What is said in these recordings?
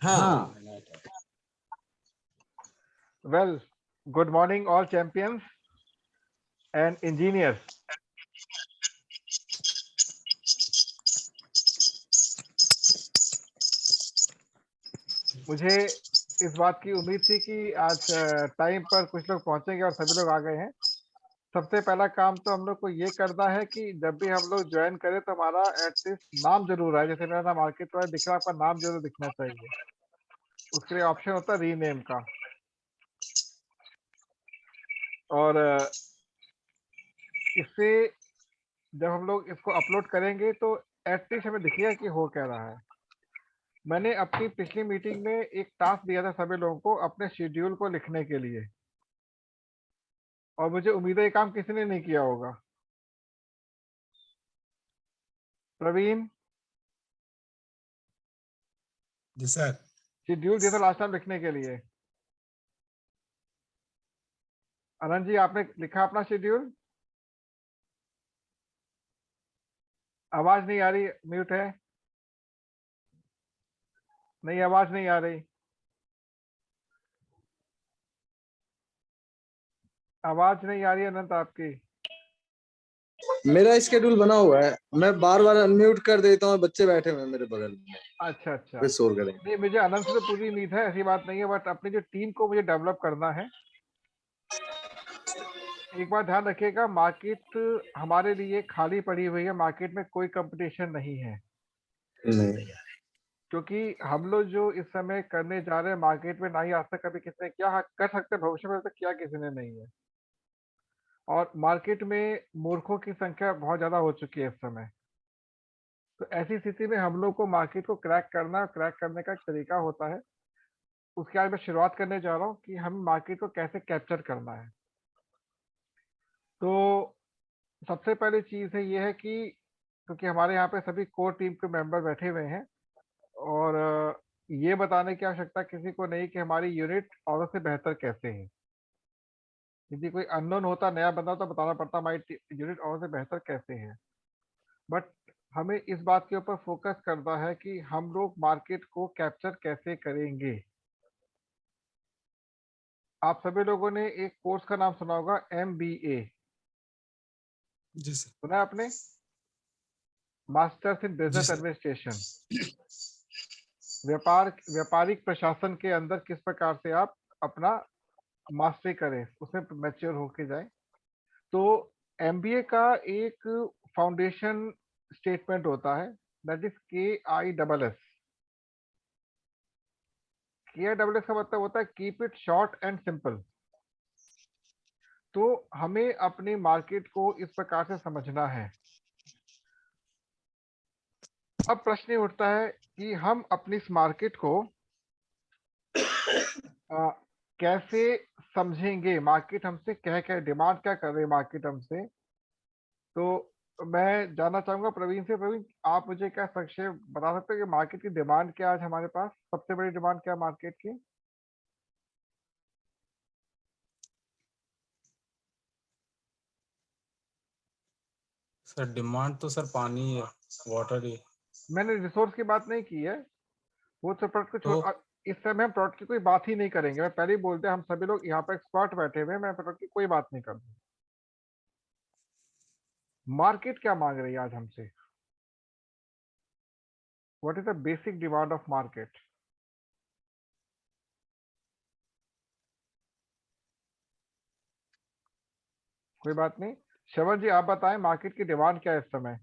हाँ। Well, good morning, all champions and engineers. मुझे इस बात की उम्मीद थी कि आज टाइम पर कुछ लोग पहुंचेंगे और सभी लोग आ गए हैं। सबसे पहला काम तो हम लोग को ये करना है कि जब भी हम लोग ज्वाइन करें तो हमारा एटलीस्ट नाम जरूर आए। जैसे मेरा नाम आर्किट रॉय दिख रहा है, आपका नाम जरूर दिखना चाहिए। उसके लिए ऑप्शन होता है रीनेम का। और इससे जब हम लोग इसको अपलोड करेंगे तो एटलीस्ट हमें दिखेगा कि हो क्या रहा है। मैंने अपनी पिछली मीटिंग में एक टास्क दिया था सभी लोगों को अपने शेड्यूल को लिखने के लिए, और मुझे उम्मीद है ये काम किसी ने नहीं किया होगा। प्रवीण, जी सर। शेड्यूल दिया था लास्ट टाइम लिखने के लिए। अनंत जी, आपने लिखा अपना शेड्यूल? आवाज नहीं आ रही, म्यूट है। नहीं, आवाज नहीं आ रही। आवाज नहीं आ रही अनंत आपकी। मेरा स्केड्यूल बना हुआ है, मैं बार बार अनम्यूट कर देता हूँ, बच्चे बैठे हुए हैं मेरे बगल में। अच्छा अच्छा, वे शोर करेंगे। नहीं मुझे अनंत से तो पूरी उम्मीद है, ऐसी बात नहीं है, बट अपनी जो टीम को मुझे डेवलप करना है। एक बात ध्यान रखिएगा, मार्केट हमारे लिए खाली पड़ी हुई है, मार्केट में कोई कंपटीशन नहीं है। नहीं, क्योंकि हम लोग जो इस समय करने जा रहे हैं मार्केट में, ना ही आज तक कभी किसी ने किया, कर सकते हैं भविष्य में, तक किया किसी ने नहीं है। और मार्केट में मूर्खों की संख्या बहुत ज्यादा हो चुकी है इस समय। तो ऐसी स्थिति में हम लोग को मार्केट को क्रैक करना, क्रैक करने का एक तरीका होता है। उसके आज मैं शुरुआत करने जा रहा हूँ कि हम मार्केट को कैसे कैप्चर करना है। तो सबसे पहली चीज है ये है कि क्योंकि हमारे यहाँ पे सभी कोर टीम के मेंबर बैठे हुए हैं, और ये बताने की आवश्यकता किसी को नहीं कि हमारी यूनिट औरों से बेहतर कैसे है। यदि कोई अननोन होता, नया बंदा तो बताना पड़ता हमारी यूनिट औरों से बेहतर कैसे है। बट हमें इस बात के ऊपर फोकस करना है कि हम लोग मार्केट को कैप्चर कैसे करेंगे। आप सभी लोगों ने एक कोर्स का नाम सुना होगा, MBA। जी सर। सुना है आपने? Masters in business administration. व्यापारिक प्रशासन के अंदर किस प्रकार से आप अपना मास्टरी करें, उसमें मैच्योर होके जाए। तो MBA का एक फाउंडेशन स्टेटमेंट होता है, दैट इज KISS। KISS का मतलब होता है keep it short and simple. तो हमें अपनी मार्केट को इस प्रकार से समझना है। अब प्रश्न ये उठता है कि हम अपनी इस मार्केट को कैसे समझेंगे, मार्केट हमसे क्या डिमांड क्या कर रही है मार्केट हमसे। तो मैं जानना चाहूंगा प्रवीण से। प्रवीण, आप मुझे क्या संक्षेप बता सकते हो कि मार्केट की डिमांड क्या है आज हमारे पास? सबसे बड़ी डिमांड क्या है मार्केट की? सर डिमांड तो सर पानी है, वाटर है। मैंने रिसोर्स की बात नहीं की है, वो तो प्रोडक्ट को तो इस समय हम प्रोडक्ट की कोई बात ही नहीं करेंगे। मैं पहले ही बोलते हैं, हम सभी लोग यहाँ पर एक्सपर्ट बैठे हुए हैं, मैं प्रोडक्ट की कोई बात नहीं करूँ। मार्केट क्या मांग रही है आज हमसे? What is the basic demand of market? कोई बात नहीं, श्रवण जी आप बताएं मार्केट की डिमांड क्या है इस समय?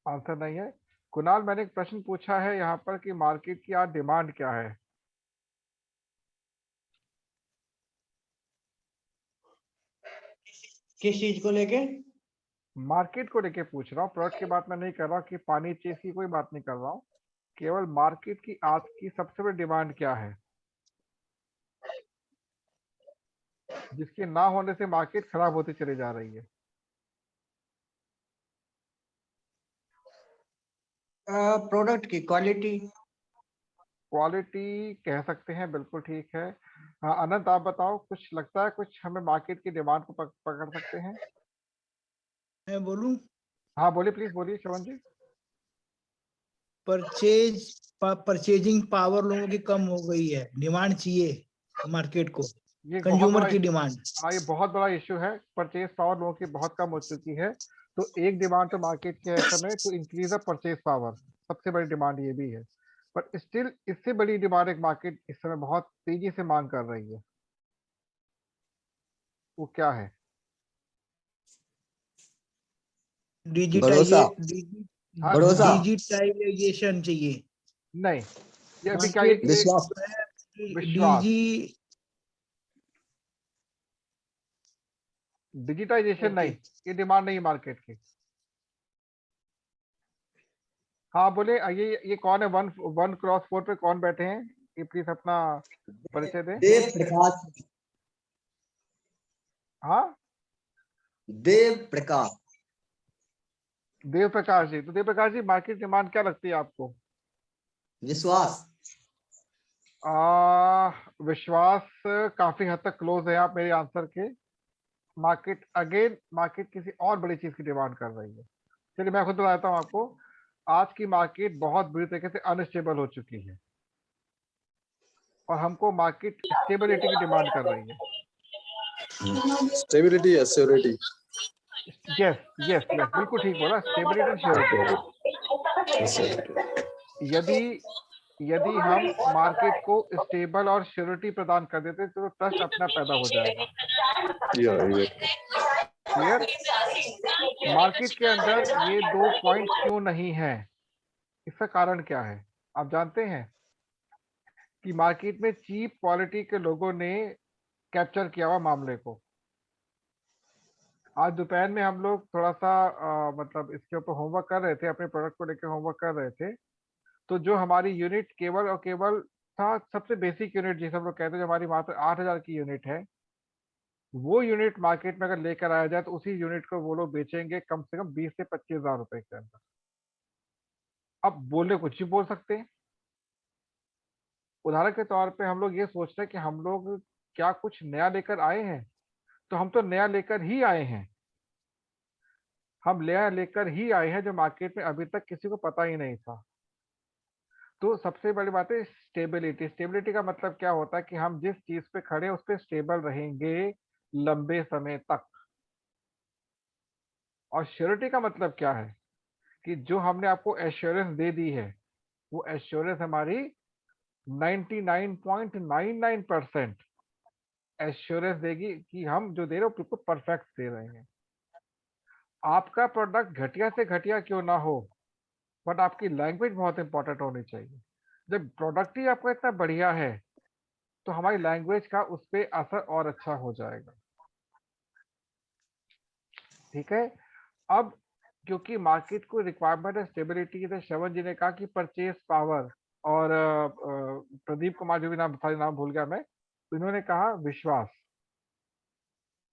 आंसर नहीं है। कुणाल, मैंने एक प्रश्न पूछा है यहाँ पर कि मार्केट की आज डिमांड क्या है। किस चीज को लेके? मार्केट को लेके पूछ रहा हूँ, प्रोडक्ट की बात मैं नहीं कर रहा हूँ कि पानी चीज की कोई बात नहीं कर रहा हूँ। केवल मार्केट की आज की सबसे बड़ी डिमांड क्या है, जिसके ना होने से मार्केट खराब होती चली जा रही है। प्रोडक्ट की क्वालिटी। क्वालिटी कह सकते हैं, बिल्कुल ठीक है। हाँ अनंत आप बताओ, कुछ लगता है कुछ हमें मार्केट की डिमांड को पकड़ सकते हैं? मैं बोलूं, हाँ बोलिए, प्लीज बोलिए श्रवण जी। परचेजिंग पावर लोगों की कम हो गई है, डिमांड चाहिए मार्केट को, ये एक बहुत कंज्यूमर बड़ा की डिमांड। हाँ ये बहुत बड़ा इश्यू है, परचेज पावर लोगों की बहुत कम हो चुकी है। तो एक डिमांड तो मार्केट की है इस समय to increase the purchase power, सबसे बड़ी डिमांड ये भी है। बट स्टिल इससे बड़ी डिमांड एक मार्केट इस समय बहुत तेजी से मांग कर रही है, वो क्या है? भरोसा। हाँ भरोसा। डिजिटाइजेशन चाहिए नहीं, ये अभी क्या मार्केट। ये विश्वास। विश्वास, डीजी डिजिटाइजेशन ओके। नहीं, ये डिमांड नहीं मार्केट की। हाँ बोले, ये कौन है? 1 क्रॉस 4 पे कौन बैठे हैं? ये प्लीज अपना परिचय दें। देव प्रकाश। हाँ देव प्रकाश। देव प्रकाश जी, तो देव प्रकाश जी मार्केट डिमांड क्या लगती है आपको? विश्वास। विश्वास काफी हद तक क्लोज है आप मेरे आंसर के। मार्केट किसी और बड़ी चीज की डिमांड कर रही है। चलिए मैं खुद बताता हूँ आपको। आज की मार्केट बहुत बुरी तरीके से अनस्टेबल हो चुकी है और हमको मार्केट स्टेबिलिटी की डिमांड कर रही है। स्टेबिलिटी या श्योरिटी? यस यस यस, बिल्कुल ठीक बोला, स्टेबिलिटी एंड श्योरिटी। यदि यदि हम मार्केट को स्टेबल और श्योरिटी प्रदान कर देते तो ट्रस्ट अपना पैदा हो जाएगा। क्लियर? मार्केट के अंदर ये 2 पॉइंट क्यों नहीं है, इसका कारण क्या है आप जानते हैं? कि मार्केट में चीप क्वालिटी के लोगों ने कैप्चर किया हुआ मामले को। आज दोपहर में हम लोग थोड़ा सा मतलब इसके ऊपर होमवर्क कर रहे थे, अपने प्रोडक्ट को लेकर होमवर्क कर रहे थे। तो जो हमारी यूनिट केवल और केवल था, सबसे बेसिक यूनिट जिसे हम लोग कहते हैं, जो हमारी मात्र 8,000 की यूनिट है, वो यूनिट मार्केट में अगर लेकर आया जाए तो उसी यूनिट को वो लोग बेचेंगे कम से कम 20 से 25,000 रुपए के अंदर। अब बोले कुछ भी बोल सकते हैं। उदाहरण के तौर पे हम लोग ये सोचते हैं कि हम लोग क्या कुछ नया लेकर आए हैं, तो हम तो नया लेकर ही आए हैं। हम नया लेकर ही आए हैं जो मार्केट में अभी तक किसी को पता ही नहीं था। तो सबसे बड़ी बात है स्टेबिलिटी। स्टेबिलिटी का मतलब क्या होता है कि हम जिस चीज पे खड़े हैं उस पे स्टेबल रहेंगे लंबे समय तक। और श्योरिटी का मतलब क्या है कि जो हमने आपको एश्योरेंस दे दी है, वो एश्योरेंस हमारी 99.99% एश्योरेंस देगी कि हम जो दे रहे हैं वो बिल्कुल परफेक्ट दे रहे हैं। आपका प्रोडक्ट घटिया से घटिया क्यों ना हो, बट आपकी लैंग्वेज बहुत इंपॉर्टेंट होनी चाहिए। जब प्रोडक्ट ही आपका इतना बढ़िया है तो हमारी लैंग्वेज का उस पर असर और अच्छा हो जाएगा। ठीक है? अब क्योंकि मार्केट को रिक्वायरमेंट है स्टेबिलिटी की, तो श्रवण जी ने कहा कि परचेस पावर, और प्रदीप कुमार जो भी नाम था, नाम भूल गया मैं, इन्होंने कहा विश्वास।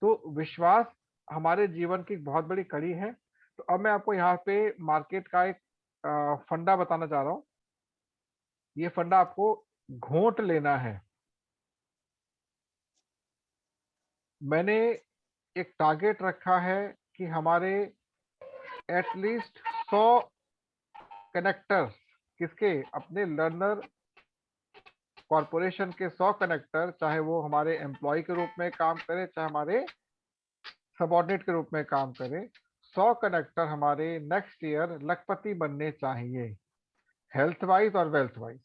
तो विश्वास हमारे जीवन की एक बहुत बड़ी कड़ी है। तो अब मैं आपको यहाँ पे मार्केट का एक फंडा बताना चाह रहा हूँ। ये फंडा आपको घोंट लेना है। मैंने एक टारगेट रखा है कि हमारे एटलीस्ट 100 कनेक्टर्स, किसके? अपने लर्नर कॉरपोरेशन के 100 कनेक्टर, चाहे वो हमारे एम्प्लॉय के रूप में काम करे चाहे हमारे सबऑर्डिनेट के रूप में काम करे, 100 कनेक्टर हमारे नेक्स्ट ईयर लखपति बनने चाहिए, हेल्थ वाइज और वेल्थ वाइज।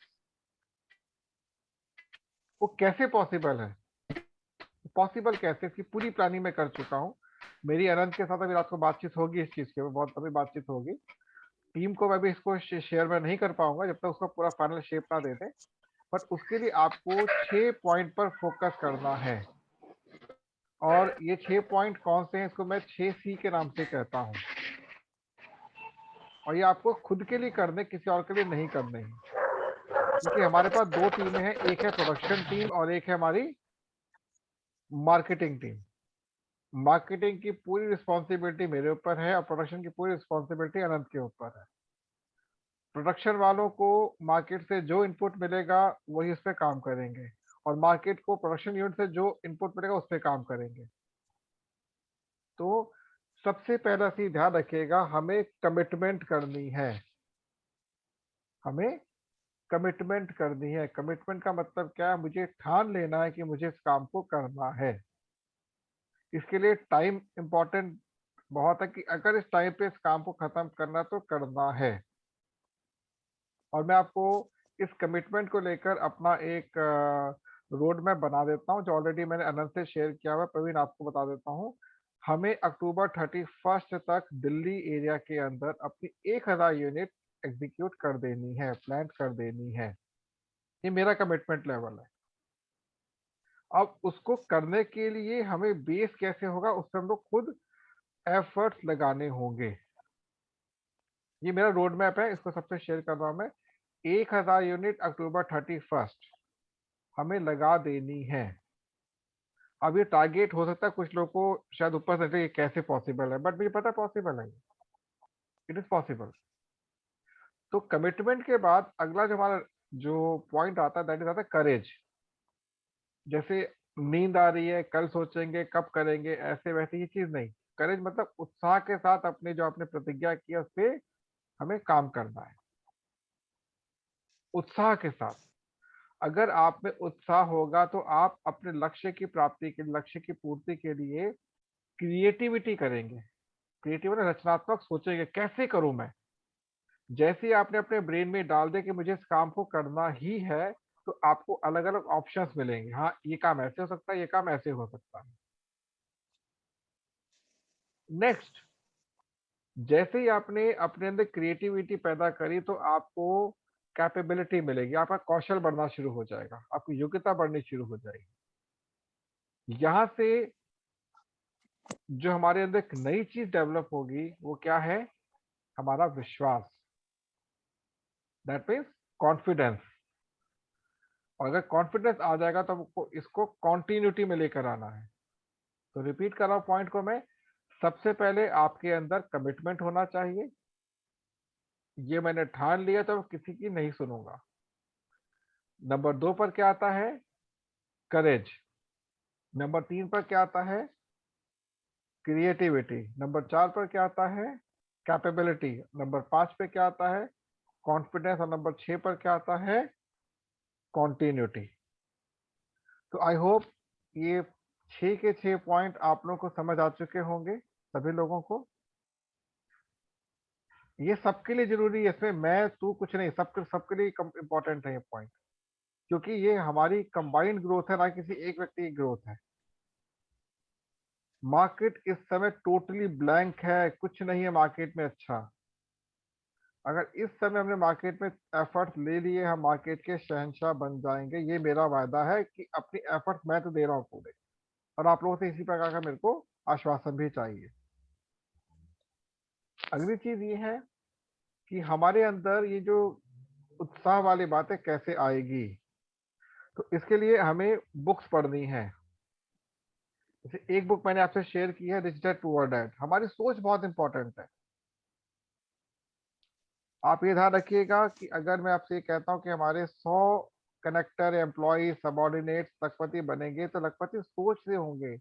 वो कैसे पॉसिबल है? पॉसिबल कैसे, इसकी पूरी प्लानिंग मैं कर चुका हूँ। मेरी अनंत के साथ अभी रात को बातचीत होगी इस चीज के ऊपर, बहुत अभी बातचीत होगी। टीम को मैं भी इसको शेयर में नहीं कर पाऊंगा जब तक उसका पूरा फाइनल शेप ना दे दे। बट उसके लिए आपको 6 पॉइंट पर फोकस करना है। और ये 6 पॉइंट कौन से हैं, इसको मैं 6C के नाम से कहता हूँ। और ये आपको खुद के लिए करने, किसी और के लिए नहीं करने हैं। क्योंकि हमारे पास 2 टीमें हैं, एक है प्रोडक्शन टीम और एक है हमारी मार्केटिंग टीम। मार्केटिंग की पूरी रिस्पॉन्सिबिलिटी मेरे ऊपर है और प्रोडक्शन की पूरी रिस्पॉन्सिबिलिटी अनंत के ऊपर है। प्रोडक्शन वालों को मार्केट से जो इनपुट मिलेगा वही उस पर काम करेंगे, और मार्केट को प्रोडक्शन यूनिट से जो इनपुट मिलेगा उस पर काम करेंगे। तो सबसे पहला चीज ध्यान रखिएगा, हमें कमिटमेंट करनी है, हमें कमिटमेंट करनी है। कमिटमेंट का मतलब क्या है? मुझे ठान लेना है कि मुझे इस काम को करना है। इसके लिए टाइम इंपॉर्टेंट बहुत है कि अगर इस टाइम पे इस काम को खत्म करना तो करना है। और मैं आपको इस कमिटमेंट को लेकर अपना एक रोड मैप बना देता हूँ, जो ऑलरेडी मैंने अनंत से शेयर किया हुआ है। प्रवीण आपको बता देता हूँ। हमें अक्टूबर 31 तक दिल्ली एरिया के अंदर अपनी 1000 यूनिट एग्जीक्यूट कर देनी है, प्लांट कर देनी है। ये मेरा कमिटमेंट लेवल है। अब उसको करने के लिए हमें बेस कैसे होगा, उससे हम लोग खुद एफर्ट्स लगाने होंगे। ये मेरा रोड मैप है, इसको सबसे शेयर कर रहा हूं मैं। 1000 यूनिट अक्टूबर 31 हमें लगा देनी है। अब ये टारगेट हो सकता है कुछ लोगों को शायद ऊपर से लगे ये कैसे पॉसिबल है, बट मुझे पता पॉसिबल है, इट इज पॉसिबल। तो कमिटमेंट के बाद अगला जो हमारा जो पॉइंट आता है दैट इज आता है करेज। जैसे नींद आ रही है, कल सोचेंगे कब करेंगे, ऐसे वैसे ये चीज नहीं। करेज मतलब उत्साह के साथ अपने जो आपने प्रतिज्ञा किया उस पे हमें काम करना है, उत्साह के साथ। अगर आप में उत्साह होगा तो आप अपने लक्ष्य की प्राप्ति के लक्ष्य की पूर्ति के लिए क्रिएटिविटी करेंगे। क्रिएटिव रचनात्मक सोचेंगे कैसे करूं मैं। जैसे ही आपने अपने ब्रेन में डाल दे कि मुझे इस काम को करना ही है, तो आपको अलग अलग ऑप्शंस मिलेंगे। हाँ, ये काम ऐसे हो सकता है, ये काम ऐसे हो सकता है। नेक्स्ट, जैसे ही आपने अपने अंदर क्रिएटिविटी पैदा करी तो आपको कैपेबिलिटी मिलेगी, आपका कौशल बढ़ना शुरू हो जाएगा, आपकी योग्यता बढ़नी शुरू हो जाएगी। यहाँ से जो हमारे अंदर एक नई चीज डेवलप होगी वो क्या है? हमारा विश्वास, दैट मीन्स कॉन्फिडेंस। और अगर कॉन्फिडेंस आ जाएगा तो आपको इसको कॉन्टिन्यूटी में लेकर आना है। तो रिपीट कर रहा हूं पॉइंट को मैं। सबसे पहले आपके अंदर कमिटमेंट होना चाहिए, ये मैंने ठान लिया तो किसी की नहीं सुनूंगा। नंबर 2 पर क्या आता है? करेज। नंबर 3 पर क्या आता है? क्रिएटिविटी। नंबर 4 पर क्या आता है? कैपेबिलिटी। नंबर 5 पे क्या आता है? कॉन्फिडेंस। और नंबर 6 पर क्या आता है? कॉन्टिन्यूटी। तो आई होप ये 6 के 6 पॉइंट आप लोगों को समझ आ चुके होंगे, सभी लोगों को। ये सबके लिए जरूरी है, इसमें मैं तू कुछ नहीं, सबके सबके लिए इंपॉर्टेंट है ये पॉइंट, क्योंकि ये हमारी कंबाइंड ग्रोथ है, ना किसी एक व्यक्ति की ग्रोथ है। मार्केट इस समय टोटली ब्लैंक है, कुछ नहीं है मार्केट में अच्छा। अगर इस समय हमने मार्केट में एफर्ट ले लिए, हम मार्केट के शहंशाह बन जाएंगे। ये मेरा वायदा है कि अपनी एफर्ट मैं तो दे रहा हूँ पूरे, और आप लोगों से इसी प्रकार का मेरे को आश्वासन भी चाहिए। अगली चीज ये है कि हमारे अंदर ये जो उत्साह वाली बातें कैसे आएगी, तो इसके लिए हमें बुक्स पढ़नी है। जैसे एक बुक मैंने आपसे शेयर की है, रिच डैड पुअर डैड। हमारी सोच बहुत इंपॉर्टेंट है। आप ये ध्यान रखिएगा कि अगर मैं आपसे ये कहता हूँ कि हमारे 100 कनेक्टर, एम्प्लॉय, सबॉर्डिनेट लखपति बनेंगे, तो लखपति सोच से होंगे,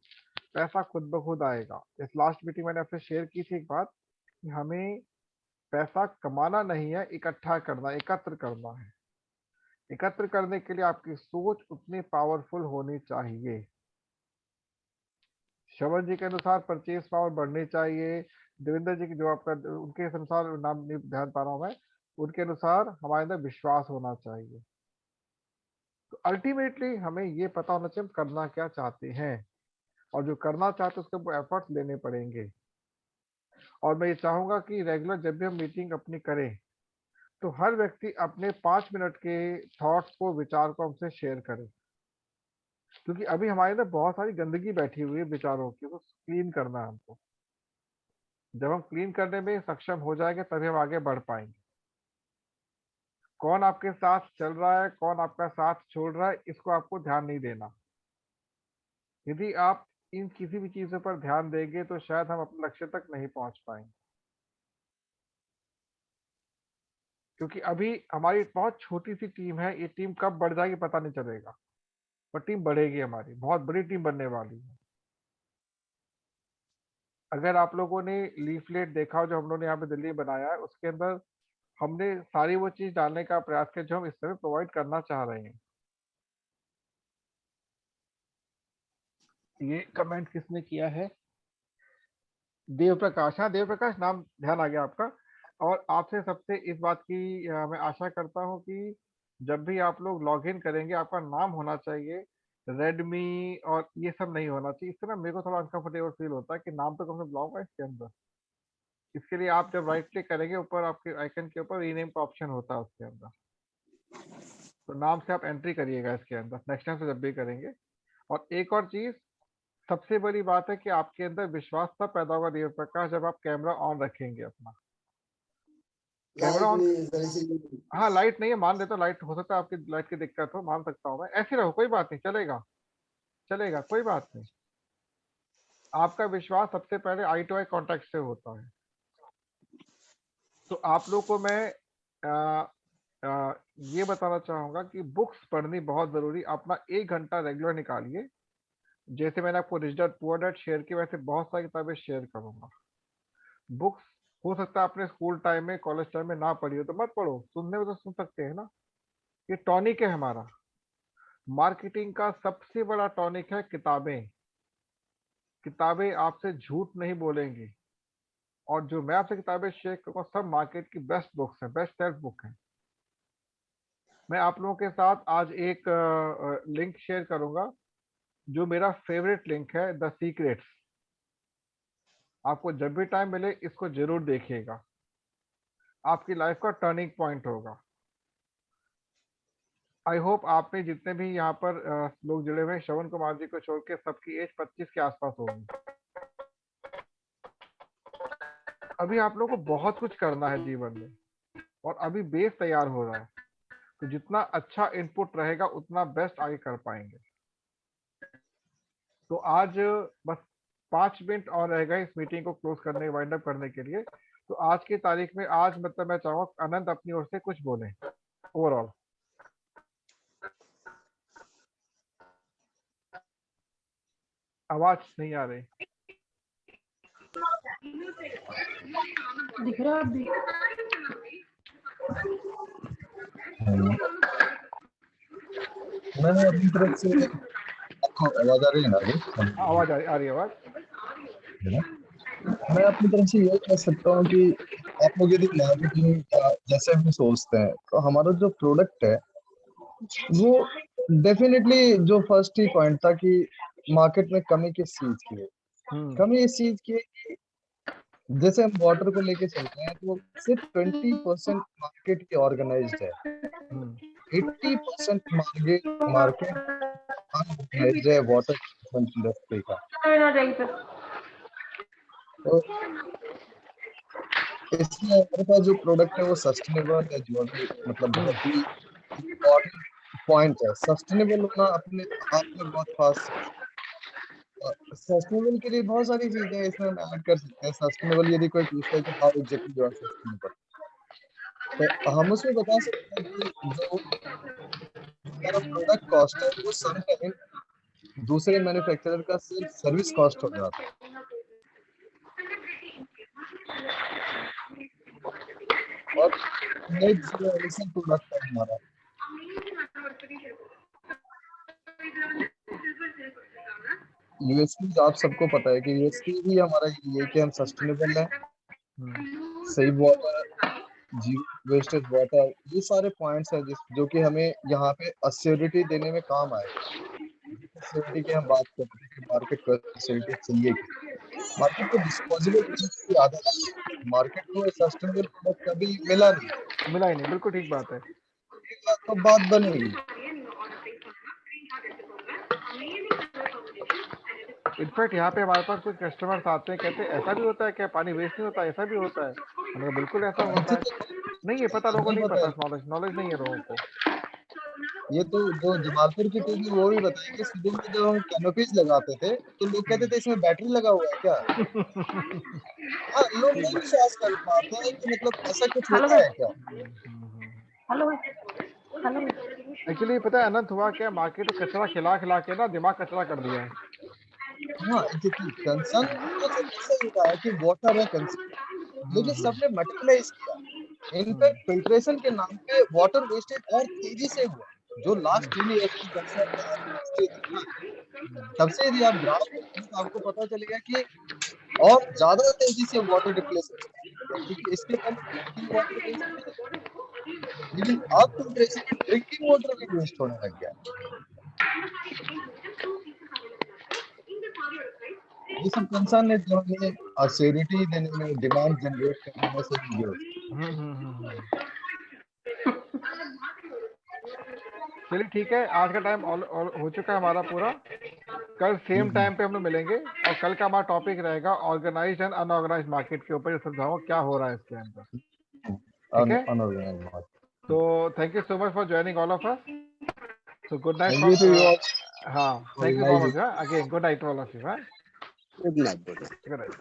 पैसा खुद ब खुद आएगा। इस लास्ट मीटिंग मैंने आपसे शेयर की थी एक बात कि हमें पैसा कमाना नहीं है, इकट्ठा करना, एकत्र करना है। एकत्र करने के लिए आपकी सोच उतनी पावरफुल होनी चाहिए। श्रवण जी के अनुसार परचेज पावर बढ़नी चाहिए। देवेंद्र जी की जो आपका उनके अनुसार, नाम नहीं ध्यान पा रहा हूं मैं, उनके अनुसार हमारे अंदर विश्वास होना चाहिए। तो अल्टीमेटली हमें ये पता होना चाहिए हम करना क्या चाहते हैं, और जो करना चाहते हैं उसके एफर्ट्स लेने पड़ेंगे। और मैं ये चाहूंगा कि रेगुलर जब भी हम मीटिंग अपनी करें तो हर व्यक्ति अपने 5 मिनट के थॉट्स को, विचार को हमसे शेयर करे, क्योंकि अभी हमारे अंदर बहुत सारी गंदगी बैठी हुई है विचारों की, तो क्लीन करना है हमको। जब हम क्लीन करने में सक्षम हो जाएंगे तभी हम आगे बढ़ पाएंगे। कौन आपके साथ चल रहा है, कौन आपका साथ छोड़ रहा है, इसको आपको ध्यान नहीं देना। यदि आप इन किसी भी चीजों पर ध्यान देंगे तो शायद हम अपने लक्ष्य तक नहीं पहुंच पाएंगे, क्योंकि अभी हमारी बहुत छोटी सी टीम है। ये टीम कब बढ़ जाएगी पता नहीं चलेगा। पर टीम बढ़ेगी हमारी, बहुत बड़ी टीम बनने वाली है। अगर आप लोगों ने लीफलेट देखा हो जो हम लोगों ने यहाँ पे दिल्ली में बनाया है, उसके अंदर हमने सारी वो चीज डालने का प्रयास किया जो हम इस समय प्रोवाइड करना चाह रहे हैं। ये कमेंट किसने किया है? देव प्रकाश, हाँ देव प्रकाश नाम ध्यान आ गया आपका। और आपसे सबसे इस बात की मैं आशा करता हूँ कि जब भी आप लोग लॉग इन करेंगे आपका नाम होना चाहिए रेडमी, और ये सब नहीं होना चाहिए। इससे ना मेरे को थोड़ा अनकंफर्टेबल फील होता है कि नाम तो कम से कम लाऊंगा इसके अंदर। इसके लिए आप जब राइट क्लिक करेंगे ऊपर आपके आइकन के ऊपर रीनेम का ऑप्शन होता है उसके अंदर, तो नाम से आप एंट्री करिएगा इसके अंदर नेक्स्ट टाइम से जब भी करेंगे। और एक और चीज, सबसे बड़ी बात है कि आपके अंदर विश्वास तब पैदा होगा देव प्रकाश जब आप कैमरा ऑन रखेंगे अपना। कैमरा ऑन, हाँ लाइट नहीं है मान लेता हूँ, लाइट हो सकता है आपकी लाइट की दिक्कत हो, मान सकता हूँ मैं, ऐसे रहो कोई बात नहीं, चलेगा चलेगा कोई बात नहीं। आपका विश्वास सबसे पहले आई टू आई कॉन्टेक्ट से होता है। तो आप लोग को मैं ये बताना चाहूंगा कि बुक्स पढ़नी बहुत जरूरी, अपना 1 घंटा रेगुलर निकालिए। जैसे मैंने आपको rich dad poor dad share की, वैसे बहुत सारी किताबें शेयर करूंगा। बुक्स हो सकता है आपने स्कूल टाइम में कॉलेज टाइम में ना पढ़ी हो तो मत पढ़ो, सुनने में तो सुन सकते हैं ना। ये टॉनिक है हमारा, मार्केटिंग का सबसे बड़ा टॉनिक है किताबें। किताबें आपसे झूठ नहीं बोलेंगी, और जो मैं आपसे किताबें शेयर करूंगा सब मार्केट की बेस्ट बुक्स हैं, बेस्ट सेल्फ बुक हैं। मैं आप लोगों के साथ आज एक लिंक शेयर करूंगा जो मेरा फेवरेट लिंक है, द सीक्रेट्स। आपको जब भी टाइम मिले इसको जरूर देखिएगा, आपकी लाइफ का टर्निंग पॉइंट होगा। आई होप आपने जितने भी यहाँ पर लोग जुड़े हुए हैं, श्रवण कुमार जी को छोड़ के सबकी एज 25 के आसपास होगी। अभी आप लोगों को बहुत कुछ करना है जीवन में, और अभी बेस तैयार हो रहा है, तो जितना अच्छा इनपुट रहेगा उतना बेस्ट आगे कर पाएंगे। तो आज बस 5 मिनट और रह गए इस मीटिंग को क्लोज करने, वाइंड अप करने के लिए। तो आज की तारीख में आज मतलब मैं चाहूंगा अनंत अपनी ओर से कुछ बोले ओवरऑल। आवाज नहीं आ रही। दिख रहा है अभी? मैं अपनी तरफ से, आपको आवाज आ रही है ना अभी? आवाज आ रही है आवाज। मैं अपनी तरफ से ये कह सकता हूँ कि आप लोग यदि मार्केटिंग जैसे हम सोचते हैं तो हमारा जो प्रोडक्ट है वो डेफिनेटली, जो फर्स्ट ही पॉइंट था कि मार्केट में कमी किस चीज की है, कमी इस चीज की है कि जैसे हम वाटर को लेके चलते हैं तो सिर्फ 20% मार्केट की ऑर्गेनाइज्ड है, 80% मार्केट अनऑर्गेनाइज्ड है वाटर इंडस्ट्री का। तो इसलिए हमारे पास जो प्रोडक्ट है वो सस्टेनेबल है, जो अभी मतलब बहुत ही इम्पोर्टेंट पॉइंट है। सस्टेनेबल होना अपने आप में बहुत खास। सस्टेनेबल के लिए बहुत सारी चीजें इसमें हम ऐड कर सकते हैं। सस्टेनेबल यदि कोई पूछता है कि how exactly you are sustainable, तो हम उसमें बता सकते हैं कि जो हमारा प्रोडक्ट कॉस्ट है वो समटाइम दूसरे मैन्युफैक्चरर का सिर्फ सर्विस कॉस्ट हो जाता है। और नेट जीरो एमिशन प्रोडक्ट है हमारा। यूएसपी आप सबको पता है कि यूएसपी भी हमारा ये कि हम सस्टेनेबल है, सही वाटर, जीरो वेस्टेज वाटर, ये सारे पॉइंट्स हैं जो कि हमें यहाँ पे अश्योरिटी देने में काम आए। फैसिलिटी की हम बात करते हैं कि मार्केट को फैसिलिटी चाहिए कि मार्केट को डिस्पोजेबल प्रोडक्ट की आदत है, मार्केट को सस्टेनेबल प्रोडक्ट कभी मिला ही नहीं, बिल्कुल ठीक बात है। तो बात बनेगी। इनफैक्ट यहाँ पे हमारे पास कुछ कस्टमर्स आते हैं, कहते हैं ऐसा भी होता है क्या, पानी वेस्ट नहीं होता, ऐसा भी होता है? मैंने कहा बिल्कुल ऐसा होता है। नहीं है पता, लोगों को नहीं पता, नॉलेज नहीं है लोगों को। ये तो जो जमालपुर की टीवी वो भी बताएगी कि शुरू में जब हम कैनोपीज लगाते थे तो लोग कहते थे इसमें बैटरी लगा हुआ है क्या। हाँ, लोग नहीं विश्वास कर पाते हैं कि मतलब ऐसा कुछ होता है क्या। हेलो हेलो एक्चुअली पता है अनंत हुआ क्या, मार्केट में कचरा खिला खिला के ना दिमाग कचरा कर दिया है। हाँ एग्जैक्टली, कंसर्न तो सबसे सही रहा है कि वाटर है कंसर्न, लेकिन सबने मटेरियलाइज किया। इनफैक्ट फिल्ट्रेशन के नाम पे वाटर वेस्टेज और तेजी से हुआ, जो लास्ट 10 इयर्स की कंसर्न है। तब से यदि आप ग्राफ देखें तो आपको पता चलेगा कि और ज्यादा तेजी से वाटर डिप्लेशन, क्योंकि इसके पहले ड्रिंकिंग वाटर वेस्ट था, लेकिन अब फिल्ट्रेशन में ड्रिंकिंग वाटर भी वेस्ट होने लग गया। ये सब कंसर्न है जो हमें असिडिटी देने में, डिमांड जनरेट करने में से जुड़े होते हैं। चलिए ठीक है, आज का टाइम हो चुका है हमारा पूरा। कल सेम टाइम पे हम लोग मिलेंगे और कल का हमारा टॉपिक रहेगा ऑर्गेनाइज्ड एंड अनऑर्गेनाइज्ड मार्केट के ऊपर समझाऊंगा क्या हो रहा है इसके अंदर। ठीक है, Unorganized market. तो thank you so much for joining all of us. So good night Thank you to you all. हाँ, thank you all of you again, good night all of you. Good night. Good night.